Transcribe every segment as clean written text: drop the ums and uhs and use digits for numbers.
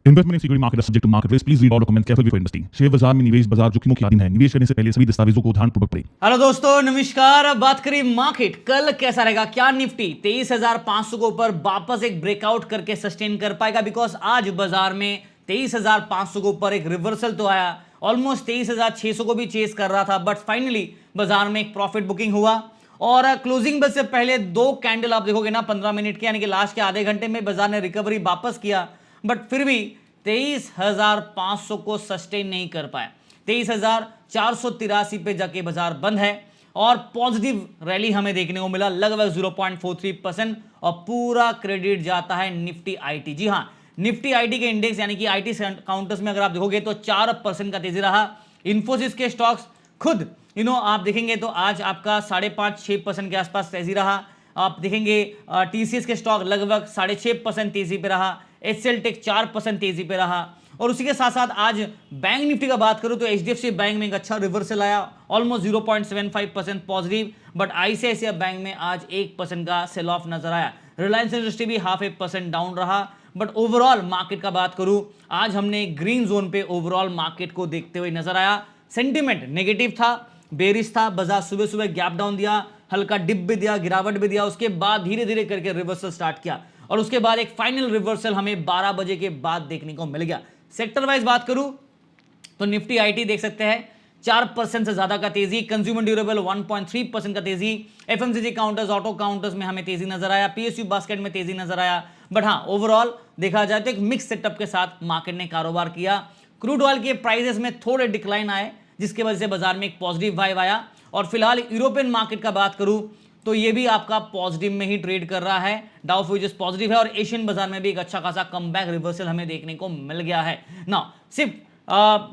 Investment in security market subject to market risk, please read all documents carefully before investing. Share बाजार में निवेश बाजार जोखिमों के अधीन है। निवेश करने से पहले सभी दस्तावेजों को ध्यानपूर्वक पढ़ें। हेलो दोस्तों, नमस्कार। बात करें मार्केट, कल कैसा रहेगा? क्या निफ्टी 23,500 के ऊपर वापस एक ब्रेकआउट करके सस्टेन कर पाएगा? बिकॉज आज बाजार में 23,500 के ऊपर एक रिवर्सल तो आया, ऑलमोस्ट 23,600 को भी चेस कर रहा था, बट फाइनली बाजार में एक प्रॉफिट बुकिंग हुआ और क्लोजिंग बेल से पहले दो कैंडल आप देखोगे ना 15 मिनट के, यानी कि लास्ट के आधे घंटे में बाजार ने रिकवरी वापस किया, बट फिर भी 23,500 को सस्टेन नहीं कर पाया। 23,483 पे जाके बाजार बंद है और पॉजिटिव रैली हमें देखने को मिला, लगभग 0.43%, और पूरा क्रेडिट जाता है निफ्टी आईटी। जी हाँ, निफ्टी आईटी के इंडेक्स यानी कि आईटी काउंटर्स में अगर आप देखोगे तो 4% का तेजी रहा। इन्फोसिस के स्टॉक्स खुद आप देखेंगे तो आज आपका 5.5-6% के आसपास तेजी रहा। आप देखेंगे टीसीएस के स्टॉक लगभग 6.5% तेजी पे रहा। एचसीएल टेक 4% तेजी पे रहा। और उसी के साथ साथ आज बैंक निफ्टी का बात करूं तो एचडीएफसी बैंक में एक अच्छा रिवर्सल आया, almost 0.75% positive, but ICICI bank में आज 1% का सेल ऑफ नजर आया। रिलायंस इंडस्ट्री भी 0.5% डाउन रहा। बट ओवरऑल मार्केट का बात करूं, आज हमने ग्रीन जोन पे ओवरऑल मार्केट को देखते हुए नजर आया। सेंटिमेंट नेगेटिव था, बेरिश था, बाजार सुबह सुबह गैप डाउन दिया, हल्का डिप भी दिया, गिरावट भी दिया, उसके बाद धीरे धीरे करके रिवर्सल स्टार्ट किया और उसके बाद एक फाइनल रिवर्सल हमें 12 बजे के बाद देखने को मिल गया। सेक्टर वाइज बात करूं तो निफ्टी आईटी देख सकते हैं 4% से ज्यादा का तेजी, कंज्यूमर ड्यूरेबल 1.3% का तेजी, एफएमसीजी काउंटर्स, ऑटो काउंटर्स में हमें तेजी नजर आया, पीएसयू बास्केट में तेजी नजर आया। बट हाँ, ओवरऑल देखा जाए तो एक मिक्स सेटअप के साथ मार्केट ने कारोबार किया। क्रूड ऑयल के प्राइसेस में थोड़े डिक्लाइन आए, जिसकी वजह से बाजार में एक पॉजिटिव वाइब आया। और फिलहाल यूरोपियन मार्केट का बात करूं तो ये भी आपका पॉजिटिव में ही ट्रेड कर रहा है। डाउ फ्यूचर्स पॉजिटिव है और एशियन बाजार में भी एक अच्छा खासा कमबैक रिवर्सल हमें देखने को मिल गया है ना। सिर्फ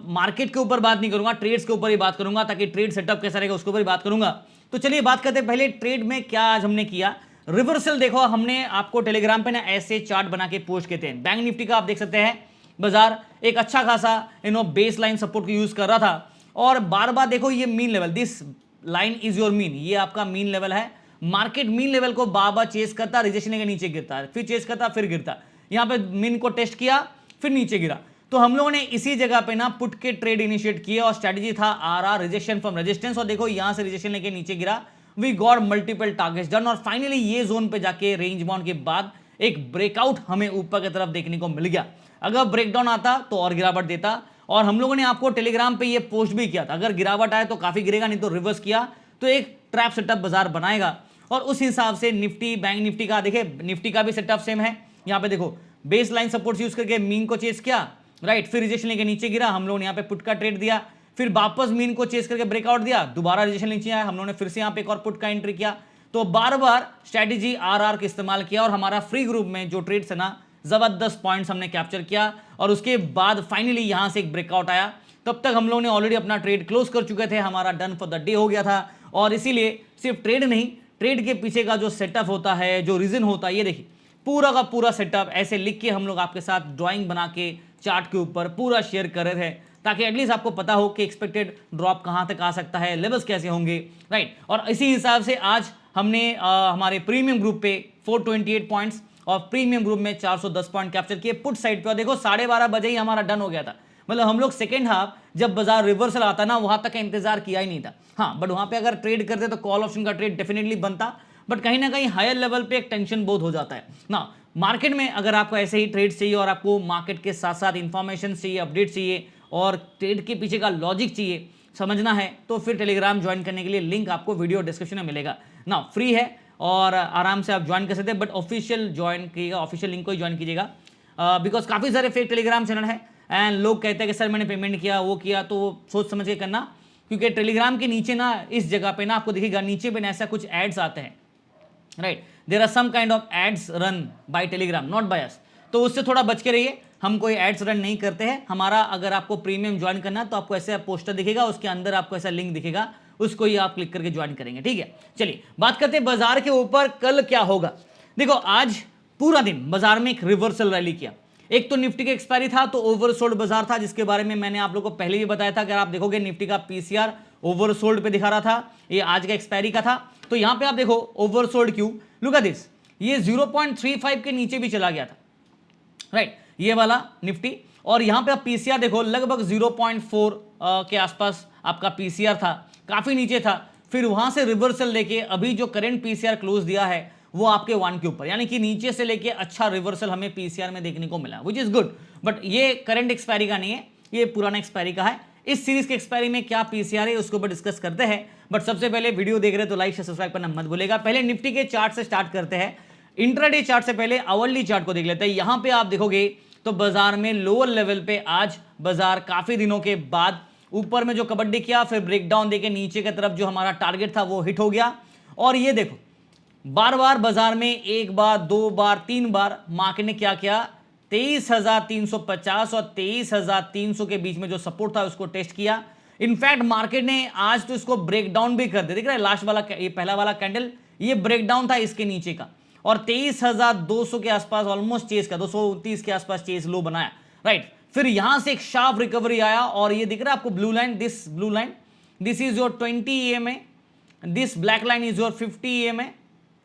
मार्केट के ऊपर बात नहीं करूंगा, ट्रेड्स के ऊपर ही बात करूंगा, ताकि ट्रेड सेटअप कैसा रहेगा उसके ऊपर ही बात करूंगा। तो चलिए बात करते हैं पहले ट्रेड में क्या आज हमने किया। रिवर्सल देखो, हमने आपको टेलीग्राम पे ना ऐसे चार्ट बना के पोस्ट किए थे। बैंक निफ्टी का आप देख सकते हैं बाजार एक अच्छा खासा बेस लाइन सपोर्ट को यूज कर रहा था और बार बार देखो ये mean level, this line is your mean, ये आपका मीन लेवल है। मार्केट मीन लेवल को बार बार चेस करता, रिजेक्शन के नीचे गिरता है, फिर चेस करता, फिर गिरता। यहां पे मीन को टेस्ट किया, फिर नीचे गिरा। तो हम लोगों ने इसी जगह पे ना पुट के ट्रेड इनिशिएट किए और स्ट्रेटजी था आरआर रिजेक्शन फ्रॉम रेजिस्टेंस। और देखो यहां से रिजेक्शन लेके नीचे गिरा, we got multiple targets done और फाइनली ये जोन पे जाके रेंज बाउंड के बाद एक ब्रेकआउट हमें ऊपर की तरफ देखने को मिल गया। अगर ब्रेकडाउन आता तो और गिरावट देता और हम लोगों ने आपको टेलीग्राम पे ये पोस्ट भी किया था, अगर गिरावट आए तो काफी गिरेगा, नहीं तो रिवर्स किया तो एक ट्रैप सेटअप बाजार बनाएगा। और उस हिसाब से निफ्टी, बैंक निफ्टी का देखिए, निफ्टी का भी सेटअप सेम है। यहां पे देखो बेस लाइन सपोर्ट यूज करके मीन को चेस किया, राइट, फिर रिजेक्शन लेके नीचे गिरा, हम लोगों ने यहाँ पे पुट का ट्रेड दिया, फिर वापस मीन को चेस करके ब्रेकआउट दिया, दोबारा रिजेक्शन नीचे आया, हम लोगों ने फिर से यहाँ पे एक और पुट का एंट्री किया। तो बार बार स्ट्रेटेजी आरआर का इस्तेमाल किया और हमारा फ्री ग्रुप में जो ट्रेड्स है ना, जबरदस्त पॉइंट्स हमने कैप्चर किया और उसके बाद फाइनली यहां से एक ब्रेकआउट आया। तब तक हम लोगों ने ऑलरेडी अपना ट्रेड क्लोज कर चुके थे, हमारा डन फॉर द डे हो गया था। और इसीलिए सिर्फ ट्रेड नहीं, ट्रेड के पीछे का जो सेटअप होता है, जो रीजन होता है, ये देखिए पूरा का पूरा सेटअप ऐसे लिख के हम लोग आपके साथ ड्राइंग बना के चार्ट के ऊपर पूरा शेयर कर रहे थे, ताकि एटलीस्ट आपको पता हो कि एक्सपेक्टेड ड्रॉप कहां तक आ सकता है, लेवल्स कैसे होंगे, राइट। और इसी हिसाब से आज हमने हमारे प्रीमियम ग्रुप पे 428 पॉइंट्स और प्रीमियम ग्रुप में 410 पॉइंट कैप्चर किए पुट साइड पे। और देखो 12:30 बजे ही हमारा डन हो गया था, मतलब हम लोग सेकेंड हाफ जब बाजार रिवर्सल आता ना, वहां तक का इंतजार किया ही नहीं था। हाँ, बट वहां पे अगर ट्रेड करते तो कॉल ऑप्शन का ट्रेड डेफिनेटली बनता, बट कहीं ना कहीं हायर लेवल पे एक टेंशन बहुत हो जाता है ना मार्केट में। अगर आपको ऐसे ही ट्रेड चाहिए और आपको मार्केट के साथ साथ इंफॉर्मेशन चाहिए, अपडेट चाहिए और ट्रेड के पीछे का लॉजिक चाहिए, समझना है, तो फिर टेलीग्राम ज्वाइन करने के लिए लिंक आपको वीडियो डिस्क्रिप्शन में मिलेगा ना, फ्री है और आराम से आप ज्वाइन कर सकते हैं। बट ऑफिशियल ज्वाइन कीजिएगा, ऑफिशियल लिंक को ही ज्वाइन कीजिएगा, बिकॉज काफ़ी सारे फेक टेलीग्राम चैनल है एंड लोग कहते हैं कि सर मैंने पेमेंट किया, वो किया, तो सोच समझ के करना, क्योंकि टेलीग्राम के नीचे ना, इस जगह पे ना आपको दिखेगा नीचे पे ना ऐसा कुछ एड्स आते हैं, right, there are some kind of ads run by Telegram, not by us. तो उससे थोड़ा बच के रहिए, हम कोई एड्स रन नहीं करते हैं। हमारा अगर आपको प्रीमियम ज्वाइन करना है तो आपको ऐसा पोस्टर दिखेगा, उसके अंदर आपको ऐसा लिंक दिखेगा, उसको ही आप क्लिक करके ज्वाइन करेंगे, ठीक है। चलिए बात करते हैं बाजार के ऊपर कल क्या होगा। देखो आज पूरा दिन बाजार में एक रिवर्सल रैली किया। एक तो निफ्टी का एक्सपायरी था तो ओवरसोल्ड बाजार था, जिसके बारे में मैंने आप लोगों को पहले भी बताया था। अगर आप देखोगे निफ्टी का पीसीआर ओवरसोल्ड पे दिखा रहा था, ये आज का एक्सपायरी का था। तो यहां पे आप देखो ओवरसोल्ड क्यों, लुक एट दिस, ये 0.35 के नीचे भी चला गया था, राइट। ये वाला निफ्टी। और यहां पे आप पीसीआर देखो, लगभग 0.4 के आसपास आपका पीसीआर था, काफी नीचे था, फिर वहां से रिवर्सल लेके अभी जो करंट पीसीआर क्लोज दिया है वो आपके 1 के ऊपर, यानी कि नीचे से लेके अच्छा रिवर्सल हमें पीसीआर में देखने को मिला, विच इज गुड। बट ये करंट एक्सपायरी का नहीं है, ये पुराना एक्सपायरी का है। इस सीरीज के एक्सपायरी में क्या पीसीआर है उसके ऊपर डिस्कस करते हैं, बट सबसे पहले वीडियो देख रहे तो लाइक शेयर सब्सक्राइब करना मत भूलेगा। पहले निफ्टी के चार्ट से स्टार्ट करते हैं। इंट्राडे चार्ट से पहले आवरली चार्ट को देख लेते हैं। यहां पे आप देखोगे तो बाजार में लोअर लेवल पे आज बाजार काफी दिनों के बाद ऊपर में जो कबड्डी किया, फिर ब्रेकडाउन देके नीचे की तरफ जो हमारा टारगेट था वो हिट हो गया। और ये देखो बार बार बाजार में एक बार, दो बार, तीन बार मार्केट ने क्या किया, 23,350 और 23,300 के बीच में जो सपोर्ट था उसको टेस्ट किया। इनफैक्ट मार्केट ने आज तो इसको ब्रेकडाउन भी कर दिया, दिख रहा है लास्ट वाला, ये पहला वाला कैंडल, ये ब्रेकडाउन था इसके नीचे का, और 23,200 के आसपास ऑलमोस्ट चेस का 229 के आसपास चेस लो बनाया, राइट। फिर यहां से एक शार्प रिकवरी आया और ये दिख रहा है आपको blue line, this blue line, this is your 20 EMA, this black line is your 50 EMA,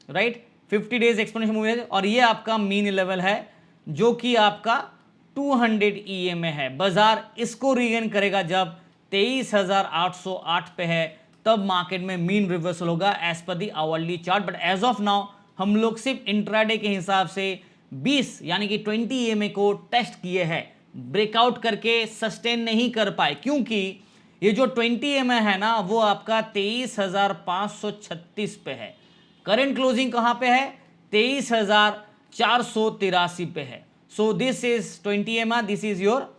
right, 50 days exponential movement. और ये आपका मीन लेवल है जो कि आपका 200 EMA है। बाजार इसको रीगेन करेगा जब 23,808 पे है, तब मार्केट में मीन रिवर्सल होगा as per the hourly chart. But as of now हम लोग सिर्फ इंट्राडे के हिसाब से 20 यानी कि 20 EMA को टेस्ट किए हैं, ब्रेकआउट करके सस्टेन नहीं कर पाए, क्योंकि ये जो 20 EMA है ना वो आपका 23,536 पे है। करंट क्लोजिंग कहां पे है, 23,483 पे है। So this is 20 EMA, this is your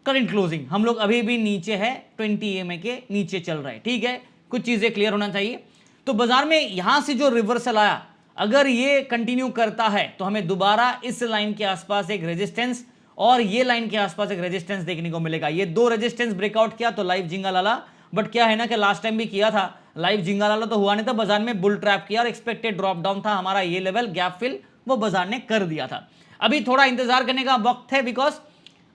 current closing. हम लोग अभी भी नीचे है, 20 EMA के नीचे चल रहा है, ठीक है, कुछ चीजें क्लियर होना चाहिए। तो बाजार में यहां से जो रिवर्सल आया, अगर ये कंटिन्यू करता है तो हमें दोबारा इस लाइन के आसपास एक रेजिस्टेंस और ये लाइन के आसपास एक रेजिस्टेंस देखने को मिलेगा। ये दो रेजिस्टेंस ब्रेकआउट किया तो लाइव जिंगालाला, बट क्या है ना कि लास्ट टाइम भी किया था लाइव जिंगालाला, तो हुआ नहीं था, बाजार में बुल ट्रैप किया और एक्सपेक्टेड ड्रॉप डाउन था हमारा, ये लेवल गैप फिल वो बाजार ने कर दिया था। अभी थोड़ा इंतजार करने का वक्त है, बिकॉज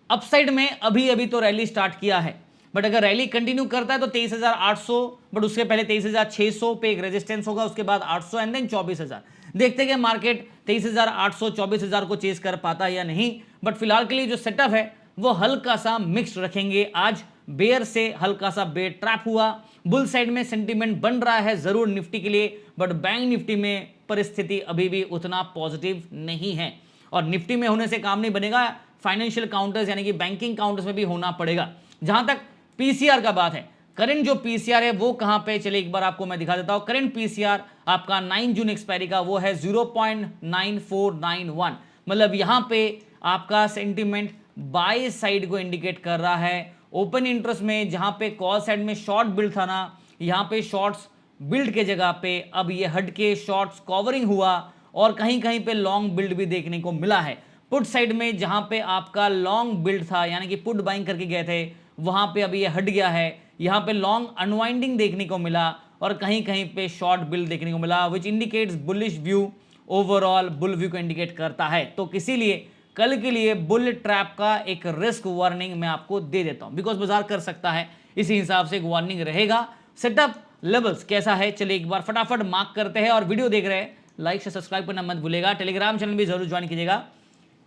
अपसाइड में अभी तो रैली स्टार्ट किया है, बट अगर रैली कंटिन्यू करता है तो 23,800, बट उसके पहले 23,600 पे एक रेजिस्टेंस होगा, उसके बाद 800 एंड देन 24,000। देखते हैं कि मार्केट 23,800 24,000 को चेस कर पाता है या नहीं। बट फिलहाल के लिए जो सेटअप है वो हल्का सा मिक्स्ड रखेंगे। आज बेयर से हल्का सा बेयर ट्रैप हुआ, बुल साइड में सेंटीमेंट बन रहा है जरूर निफ्टी के लिए, बट बैंक निफ्टी में परिस्थिति अभी भी उतना पॉजिटिव नहीं है। और निफ्टी में होने से काम नहीं बनेगा, फाइनेंशियल काउंटर्स यानी कि बैंकिंग काउंटर्स में भी होना पड़ेगा। जहां तक पीसीआर का बात है, करंट जो पीसीआर है वो कहां पे, चलिए एक बार आपको मैं दिखा देता हूं। करंट पीसीआर आपका 9 जून एक्सपायरी का वो है 0.9491, मतलब यहां पे आपका सेंटीमेंट बाय साइड को इंडिकेट कर रहा है। ओपन इंटरेस्ट में जहां पे कॉल साइड में शॉर्ट बिल्ड था ना, यहां पे शॉर्ट्स बिल्ड के जगह पे अब ये हट के शॉर्ट्स कवरिंग हुआ और कहीं कहीं पे लॉन्ग बिल्ड भी देखने को मिला है। पुट साइड में जहां पे आपका लॉन्ग बिल्ड था यानी कि पुट बाइंग करके गए थे, वहां पे अभी ये हट गया है, यहां पे लॉन्ग अनवाइंडिंग देखने को मिला और कहीं कहीं पे शॉर्ट बिल्ड देखने को मिला, which indicates bullish view, overall bull view को इंडिकेट करता है। तो किसी कल के लिए बुल ट्रैप का एक रिस्क वार्निंग मैं आपको दे देता हूं, बिकॉज बाजार कर सकता है, इसी हिसाब से एक वार्निंग रहेगा। सेटअप लेवल्स कैसा है, चलिए एक बार फटाफट मार्क करते हैं। और वीडियो देख रहे हैं लाइक से सब्सक्राइब करना मत भूलेगा, टेलीग्राम चैनल भी जरूर ज्वाइन कीजिएगा।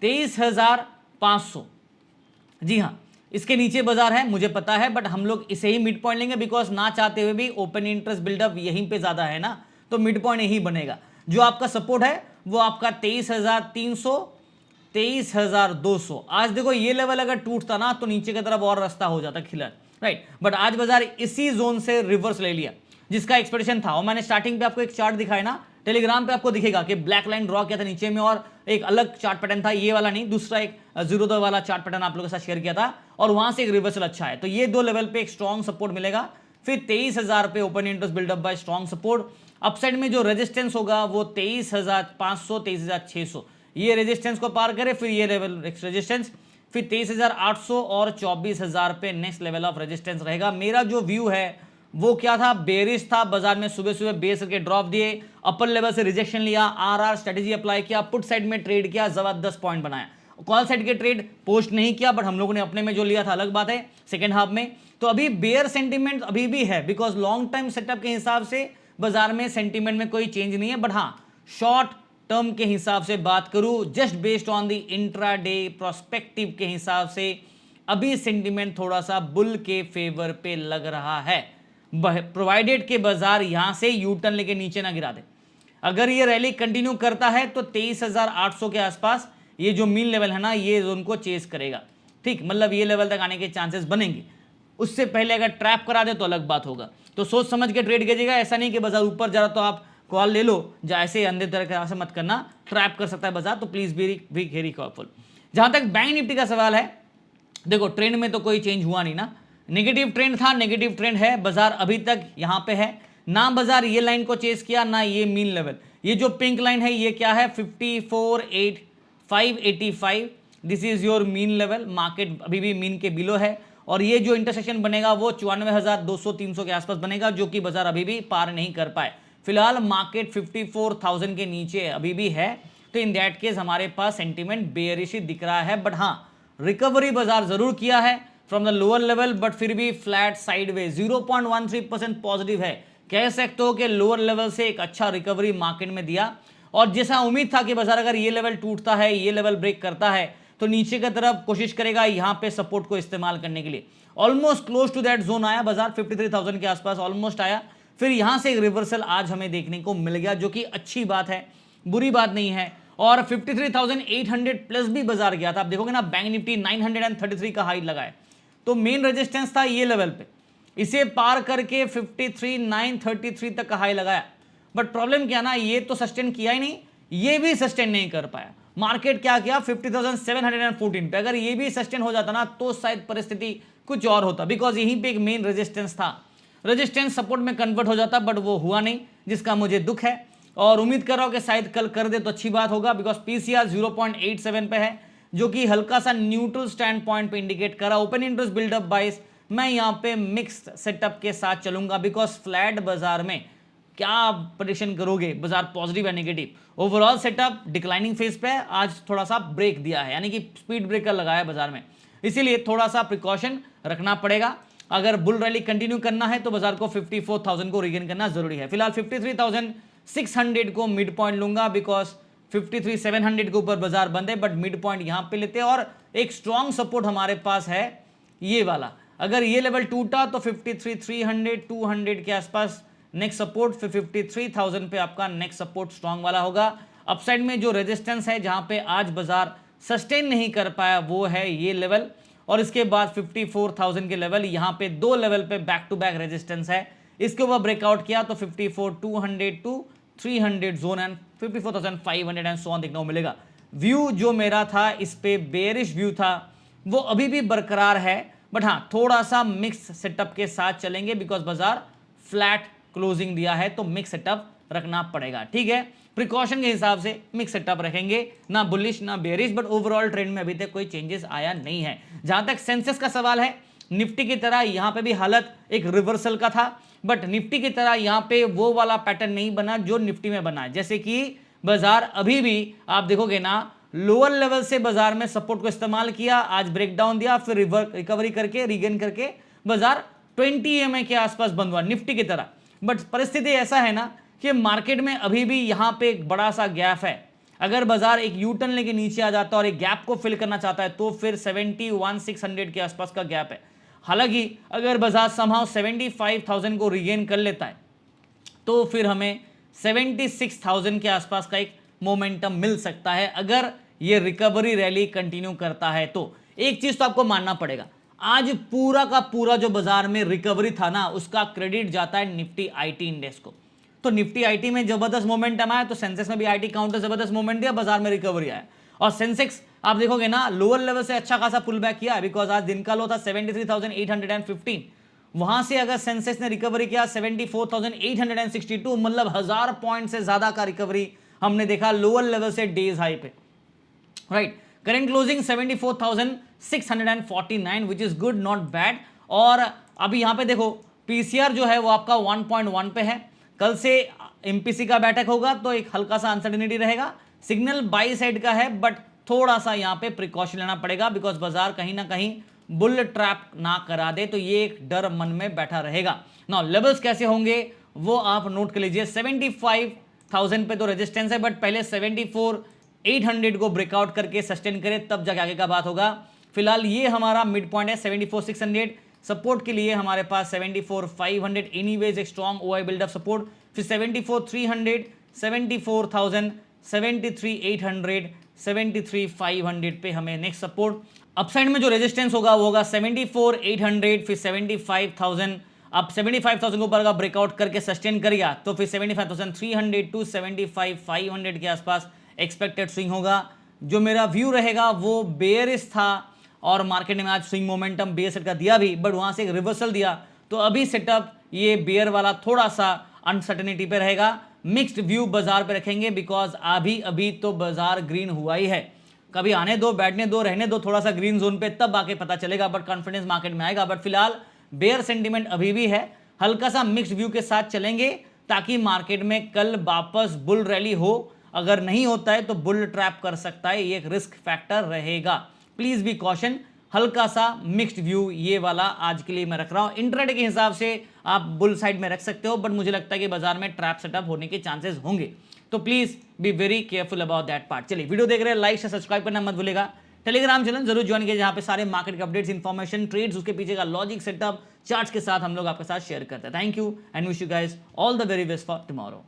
23,500, जी हाँ, इसके नीचे बाजार है मुझे पता है, बट हम लोग इसे ही मिड पॉइंट लेंगे, बिकॉज ना चाहते हुए भी ओपन इंटरेस्ट बिल्डअप यहीं पे ज्यादा है ना, तो मिड पॉइंट यही बनेगा। जो आपका सपोर्ट है वो आपका 23,300, 23,200। आज देखो ये लेवल अगर टूटता ना तो नीचे की तरफ और रास्ता हो जाता क्लियर, राइट, बट आज बाजार इसी जोन से रिवर्स ले लिया जिसका एक्सपेक्टेशन था। और मैंने स्टार्टिंग पे आपको एक चार्ट दिखाया ना, टेलीग्राम पे आपको दिखेगा कि ब्लैक लाइन ड्रॉ किया था नीचे में और एक अलग चार्ट पैटर्न था, ये वाला नहीं, दूसरा एक 0 वाला चार्ट पैटर्न आप लोगों के साथ शेयर किया था, और वहां से एक रिवर्सल अच्छा है। तो ये दो लेवल पे एक स्ट्रॉन्ग सपोर्ट मिलेगा। फिर 23,000 पे open interest buildup by strong support. Upside में जो रेजिस्टेंस होगा वो 23,500, 23,600, ये रेजिस्टेंस को पार करे, फिर ये लेवल रेजिस्टेंस, फिर 23,800 और 24,000 पे नेक्स्ट लेवल ऑफ रेजिस्टेंस रहेगा। मेरा जो व्यू है वो क्या था, बेरिश था, बाजार में सुबह सुबह बेस करके ड्रॉप दिए, अपर लेवल से रिजेक्शन लिया, आरआर स्ट्रेटेजी अप्लाई किया, पुट साइड में ट्रेड किया, जबरदस्त पॉइंट बनाया। कॉल साइड के ट्रेड पोस्ट नहीं किया, बट हम लोगों ने अपने में जो लिया था अलग बात है सेकेंड हाफ में। तो अभी बेयर सेंटीमेंट अभी भी है, बिकॉज लॉन्ग टाइम सेटअप के हिसाब से बाजार में सेंटीमेंट में कोई चेंज नहीं है, बट हाँ शॉर्ट टर्म के हिसाब से बात करूं, just based on the intraday prospective के हिसाब से अभी सेंटिमेंट थोड़ा सा बुल के फेवर पे लग रहा है, प्रोवाइडेड के बाजार यहां से यू टर्न लेके नीचे ना गिरा दे। अगर ये रैली कंटिन्यू करता है तो 23,800 के आसपास ये जो मीन लेवल है ना, ये जोन को चेस करेगा। ठीक, मतलब ये लेवल तक आने के चांसेस बनेंगे। उससे पहले अगर ट्रैप करा दे तो अलग बात होगा। तो सोच समझ के ट्रेड कीजिएगा, ऐसा नहीं कि बाजार ऊपर जा रहा तो आप कॉल ले लो, जैसे अंधे तरह से मत करना, ट्रैप कर सकता है बाजार, तो प्लीज बी वेरी केयरफुल। जहां तक बैंक निफ्टी का सवाल है, देखो ट्रेंड में तो कोई चेंज हुआ नहीं ना, नेगेटिव ट्रेंड था, नेगेटिव ट्रेंड है, बाजार अभी तक यहां पे है ना, बाजार ये लाइन को चेस किया ना ये मीन लेवल। ये जो पिंक लाइन है ये क्या है, 54,585, this is your mean level. Market अभी भी मीन के बिलो है और ये जो इंटरसेक्शन बनेगा वो 94,200-300 के आसपास बनेगा, जो कि बाजार अभी भी पार नहीं कर पाए। फिलहाल मार्केट 54,000 के नीचे अभी भी है, तो इन दैट केस हमारे पास सेंटीमेंट बेयरिश ही दिख रहा है। बट हाँ, रिकवरी बाजार जरूर किया है from the lower level, but फिर भी फ्लैट साइडवेज 0.13% पॉजिटिव है। कह सकते हो कि लोअर लेवल से एक अच्छा रिकवरी मार्केट में दिया, और जैसा उम्मीद था कि बाजार अगर ये लेवल टूटता है, ये लेवल ब्रेक करता है, तो नीचे की तरफ कोशिश करेगा यहां पे सपोर्ट को इस्तेमाल करने के लिए। Almost close to that zone आया बाजार, 53,000 के आसपास ऑलमोस्ट आया, फिर यहां से एक रिवर्सल आज हमें देखने को मिल गया, जो कि अच्छी बात है, बुरी बात नहीं है। और 53,800 प्लस भी बाजार गया था। आप देखोगे ना, बैंक निफ्टी 933 का हाई लगाया, तो मेन रेजिस्टेंस था ये लेवल पे, इसे पार करके 53,933 तक का हाई लगाया। बट प्रॉब्लम क्या ना, ये तो सस्टेन किया ही नहीं, ये भी सस्टेन नहीं कर पाया। मार्केट क्या किया, 50,714 पे। अगर ये भी सस्टेन हो जाता ना तो शायद परिस्थिति कुछ और होता, बिकॉज यहीं पे एक मेन रेजिस्टेंस था, रेजिस्टेंस सपोर्ट में कन्वर्ट हो जाता, बट वो हुआ नहीं, जिसका मुझे दुख है। और उम्मीद कर रहा हूं कि शायद कल कर दे तो अच्छी बात होगा, बिकॉज पीसीआर 0.87 पे है, जो कि हल्का सा न्यूट्रल स्टैंड पॉइंट पे इंडिकेट करा। ओपन इंटरेस्ट बिल्डअप बाइस, मैं यहां पे मिक्स्ड सेटअप के साथ चलूंगा, बिकॉज फ्लैट बाजार में क्या प्रेडिक्शन करोगे, बाजार पॉजिटिव या negative. Overall setup declining phase पे है, आज थोड़ा सा ब्रेक दिया है, यानी कि स्पीड ब्रेकर लगाया बाजार में, इसीलिए थोड़ा सा प्रिकॉशन रखना पड़ेगा। अगर बुल रैली कंटिन्यू करना है तो बाजार को 54,000 को रिगेन करना जरूरी है। फिलहाल 53,600 को मिड पॉइंट लूंगा, बिकॉज 53,700 के ऊपर बाजार बंद है, बट मिड पॉइंट यहां पे लेते हैं। और एक स्ट्रॉन्ग सपोर्ट हमारे पास है ये वाला, अगर ये लेवल टूटा तो 53,300-200 के आसपास नेक्स्ट सपोर्ट, फिर 53,000 पे आपका नेक्स्ट सपोर्ट स्ट्रॉन्ग वाला होगा। अपसाइड में जो रेजिस्टेंस है, जहां पे आज बाजार सस्टेन नहीं कर पाया, वो है ये लेवल, और इसके बाद 54,000 के लेवल, यहां पे दो लेवल पे बैक टू बैक रेजिस्टेंस है। इसके ऊपर ब्रेकआउट किया तो 54,200 to 300 zone and 54,500 and so on देखने को मिलेगा। व्यू जो मेरा था इस पे बेयरिश व्यू था, वो अभी भी बरकरार है, बट हाँ थोड़ा सा मिक्स सेटअप के साथ चलेंगे, बिकॉज बाजार फ्लैट क्लोजिंग दिया है, तो मिक्स सेटअप रखना पड़ेगा। ठीक है, प्रिकॉशन के हिसाब से मिक्स सेटअप रखेंगे, ना बुलिश ना बेयरिश, बट ओवरऑल ट्रेंड में अभी तक कोई चेंजेस आया नहीं है। जहां तक सेंसेक्स का सवाल है, निफ्टी की तरह यहां पे भी हालत एक रिवर्सल का था, बट निफ्टी की तरह यहां पे वो वाला पैटर्न नहीं बना जो निफ्टी में बना है। जैसे कि बाजार अभी भी आप देखोगे ना, लोअर लेवल से बाजार में सपोर्ट को इस्तेमाल किया, आज ब्रेकडाउन दिया, फिर रिकवरी करके रीगेन करके बाजार 20 EMA के आसपास बंद हुआ निफ्टी की तरह। बट परिस्थिति ऐसा है ना कि मार्केट में अभी भी यहां पे एक बड़ा सा गैप है। अगर बाजार एक यू टर्न लेके नीचे आ जाता है और एक गैप को फिल करना चाहता है, तो फिर 71,600 के आसपास का गैप है। हालांकि अगर बाजार समहाउ 75,000 को रिगेन कर लेता है, तो फिर हमें 76,000 के आसपास का एक मोमेंटम मिल सकता है, अगर ये रिकवरी रैली कंटिन्यू करता है। तो एक चीज तो आपको मानना पड़ेगा, आज पूरा का पूरा जो बाजार में रिकवरी था ना, उसका क्रेडिट जाता है निफ्टी आईटी इंडेक्स को। तो निफ्टी आईटी में जबरदस्त मोमेंटम आया, तो सेंसेक्स में भी आईटी काउंटर जबरदस्त मोमेंट दिया, बाजार में रिकवरी आया। और सेंसेक्स आप देखोगे ना, लोअर लेवल से अच्छा खासा पुल बैक किया है, बिकॉज आज दिन का लो था 73,815, वहां से अगर सेंसेक्स ने रिकवरी किया 74,862, मतलब 1000 पॉइंट से ज्यादा का रिकवरी हमने देखा लोअर लेवल से डेज हाई पे, right. Current closing 74,649, which is good not bad. और अभी यहां पे देखो पीसीआर जो है वो आपका 1.1 पे है। कल से एमपीसी का बैठक होगा, तो एक हल्का सा अनसर्टेनिटी रहेगा। सिग्नल बाई साइड का है, बट थोड़ा सा यहां पे प्रिकॉशन लेना पड़ेगा, बिकॉज बाजार कहीं ना कहीं बुल ट्रैप ना करा दे, तो ये एक डर मन में बैठा रहेगा। नाउ लेवल्स कैसे होंगे वो आप नोट कर लीजिए, 75 74,000 पे तो रेजिस्टेंस है, बट पहले 74,800 को ब्रेकआउट करके सस्टेन करे तब जाके आगे का बात होगा। फिलहाल ये हमारा मिड पॉइंट है 74,600। सपोर्ट के लिए हमारे पास 74,500 एनीवेज एक स्ट्रॉन्ग ओआई बिल्डअप सपोर्ट, फिर 74,300, 74,000, 73,800, 73,500 पे हमें नेक्स्ट सपोर्ट। अपसाइड में जो रेजिस्टेंस होगा वो होगा 74,800, फिर 75,000। अब 75,000 के ऊपर का ब्रेकआउट करके सस्टेन कर गया तो फिर 75,300 टू 75,500 के आसपास एक्सपेक्टेड स्विंग होगा। जो मेरा व्यू रहेगा वो बेयरिश था और मार्केट में आज स्विंग मोमेंटम बेयर सेट का दिया भी, बट वहां से एक रिवर्सल दिया, तो अभी सेटअप ये बेयर वाला थोड़ा सा अनसर्टेनिटी पे रहेगा। मिक्स्ड व्यू बाजार पे रखेंगे बिकॉज अभी तो बाजार ग्रीन हुआ ही है। कभी आने दो, बैठने दो, रहने दो थोड़ा सा ग्रीन जोन पे, तब आके पता चलेगा, बट कॉन्फिडेंस मार्केट में आएगा। बट फिलहाल बेयर सेंटीमेंट अभी भी है, हल्का सा मिक्स्ड व्यू के साथ चलेंगे ताकि मार्केट में कल वापस बुल रैली हो। अगर नहीं होता है तो बुल ट्रैप कर सकता है, ये एक रिस्क फैक्टर रहेगा। प्लीज बी कॉशन, हल्का सा मिक्स्ड व्यू ये वाला आज के लिए मैं रख रहा हूं। इंट्राडे के हिसाब से आप बुल साइड में रख सकते हो, बट मुझे लगता है कि बाजार में ट्रैप सेटअप होने के चांसेस होंगे, तो please be very careful about that part. चलिए, वीडियो देख रहे हैं, लाइक से सब्सक्राइब करना मत भूलेगा। टेलीग्राम चैनल जरूर ज्वाइन कीजिए, जहां पे सारे मार्केट के अपडेट्स, इन्फॉर्मेशन, ट्रेड्स, उसके पीछे का लॉजिक, सेटअप, चार्ट्स के साथ हम लोग आपके साथ शेयर करते हैं। Thank you and wish you guys all the very best for tomorrow.